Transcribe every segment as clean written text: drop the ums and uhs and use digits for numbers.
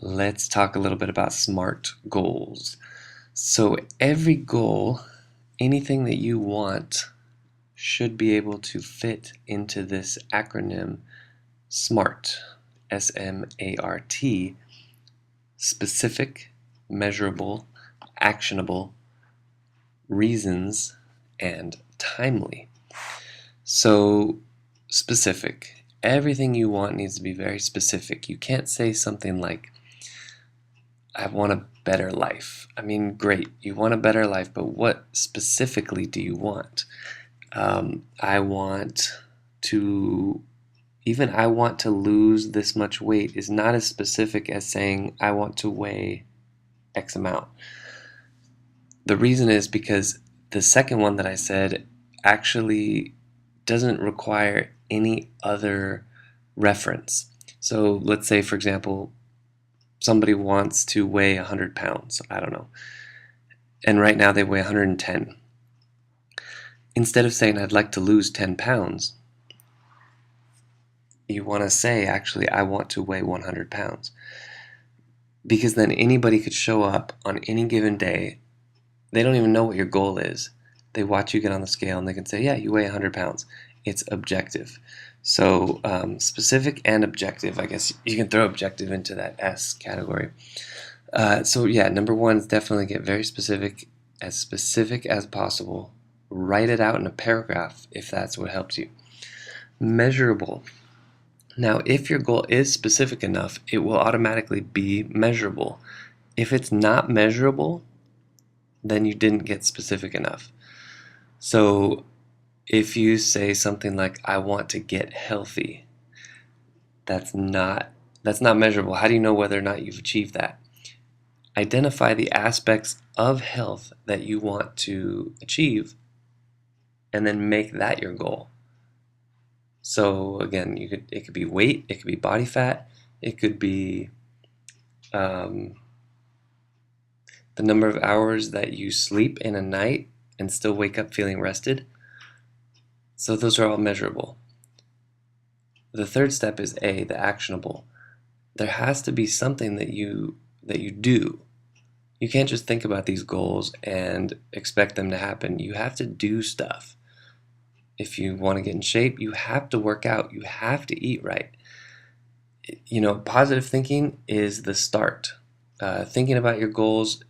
Let's talk a little bit about SMART goals. So every goal, anything that you want, should be able to fit into this acronym SMART, S-M-A-R-T, specific, measurable, actionable, reasons, and timely. So specific. Everything you want needs to be very specific. You can't say something like, I want a better life. I mean, great, you want a better life, but what specifically do you want? I want to, even I want to lose this much weight is not as specific as saying I want to weigh X amount. The reason is because the second one that I said actually doesn't require any other reference. So let's say, for example, somebody wants to weigh 100 pounds, I don't know, and right now they weigh 110. Instead of saying I'd like to lose 10 pounds, you want to say, actually, I want to weigh 100 pounds. Because then anybody could show up on any given day. They don't even know what your goal is. They watch you get on the scale and they can say, yeah, you weigh 100 pounds. It's objective. So specific and objective. I guess you can throw objective into that S category. So yeah, number one is definitely get very specific as possible. Write it out in a paragraph if that's what helps you. Measurable. Now, if your goal is specific enough, it will automatically be measurable. If it's not measurable, then you didn't get specific enough. So if you say something like, I want to get healthy, that's not measurable. How do you know whether or not you've achieved that? Identify the aspects of health that you want to achieve and then make that your goal. So again, it could be weight, it could be body fat, it could be the number of hours that you sleep in a night and still wake up feeling rested. So those are all measurable. The third step is A, the actionable. There has to be something that you do. You can't just think about these goals and expect them to happen. You have to do stuff. If you want to get in shape, you have to work out. You have to eat right. Positive thinking is the start. Thinking about your goals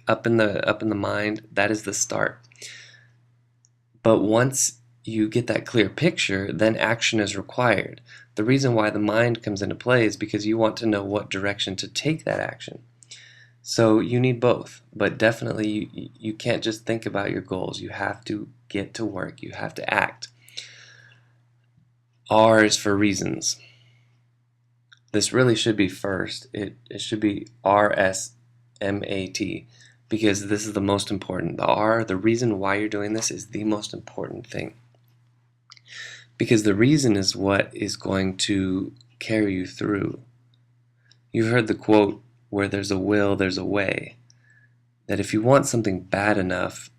up in the mind, that is the start. But once you get that clear picture, then action is required. The reason why the mind comes into play is because you want to know what direction to take that action. So you need both, but definitely you can't just think about your goals. You have to get to work. You have to act. R is for reasons. This really should be first. It should be RSMAT, because this is the most important. The R, the reason why you're doing this, is the most important thing. Because the reason is what is going to carry you through. You've heard the quote, where there's a will, there's a way. That if you want something bad enough,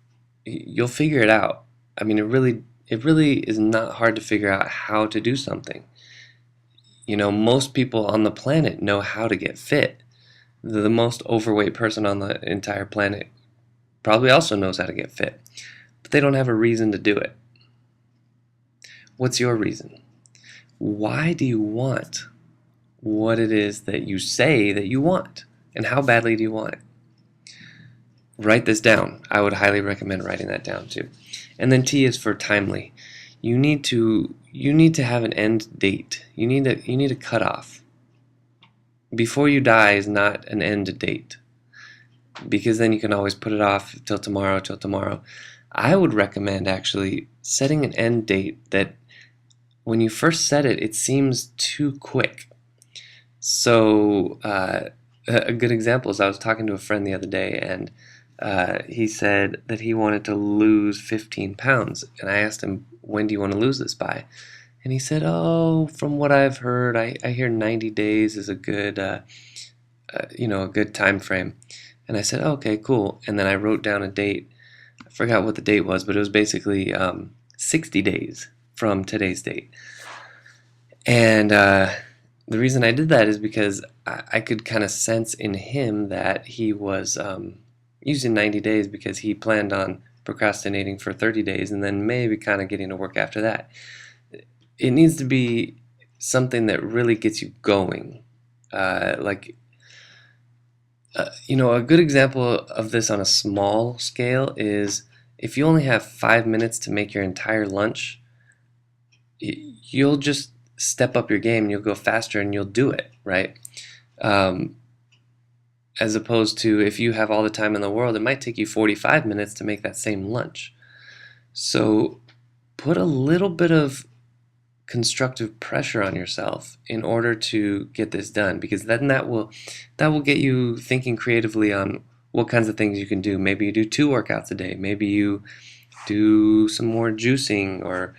you'll figure it out. I mean, it really is not hard to figure out how to do something. Most people on the planet know how to get fit. The most overweight person on the entire planet probably also knows how to get fit, but they don't have a reason to do it. What's your reason? Why do you want what it is that you say that you want, and how badly do you want it? Write this down. I would highly recommend writing that down too. And then T is for timely. You need to have an end date. You need a cutoff. Before you die is not an end date, because then you can always put it off till tomorrow. I would recommend actually setting an end date that when you first set it, it seems too quick. So a good example is I was talking to a friend the other day, and he said that he wanted to lose 15 pounds. And I asked him, when do you want to lose this by? And he said, oh, from what I've heard, I hear 90 days is a good, a good time frame. And I said, oh, okay, cool. And then I wrote down a date. I forgot what the date was, but it was basically 60 days from today's date. And the reason I did that is because I could kind of sense in him that he was using 90 days because he planned on procrastinating for 30 days and then maybe kind of getting to work after that. It needs to be something that really gets you going. Like, a good example of this on a small scale is if you only have 5 minutes to make your entire lunch, you'll just step up your game and you'll go faster and you'll do it, right? Um, as opposed to if you have all the time in the world, it might take you 45 minutes to make that same lunch. So put a little bit of constructive pressure on yourself in order to get this done, because then that will get you thinking creatively on what kinds of things you can do. Maybe you do 2 workouts a day, maybe you do some more juicing or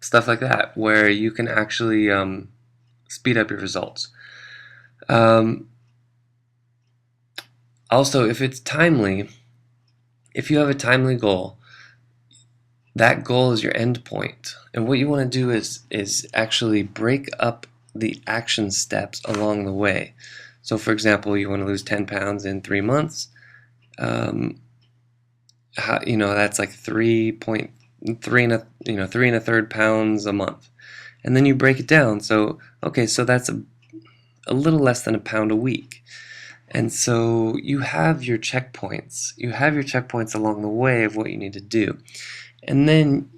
stuff like that, where you can actually speed up your results. Also, if it's timely, if you have a timely goal, that goal is your end point. And what you want to do is actually break up the action steps along the way. So for example, you want to lose 10 pounds in 3 months. That's like 3.3 pounds a month. And then you break it down. So, okay, so that's a little less than a pound a week. And so you have your checkpoints. You have your checkpoints along the way of what you need to do. And then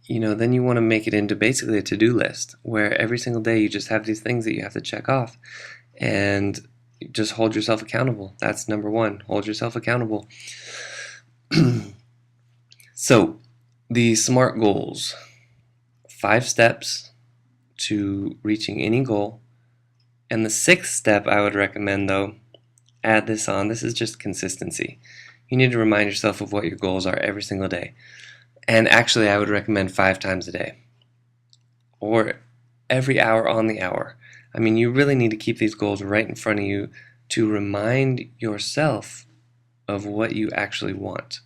you want to make it into basically a to-do list where every single day you just have these things that you have to check off, and just hold yourself accountable. That's number one. Hold yourself accountable. So, the SMART goals. 5 steps to reaching any goal. And the 6th step I would recommend, though, add this on. This is just consistency. You need to remind yourself of what your goals are every single day. And actually, I would recommend 5 times a day, or every hour on the hour. I mean, you really need to keep these goals right in front of you to remind yourself of what you actually want,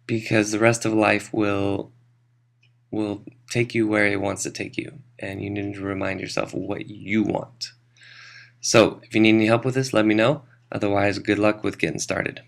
because the rest of life will take you where it wants to take you, and you need to remind yourself of what you want. So, if you need any help with this, let me know. Otherwise, good luck with getting started.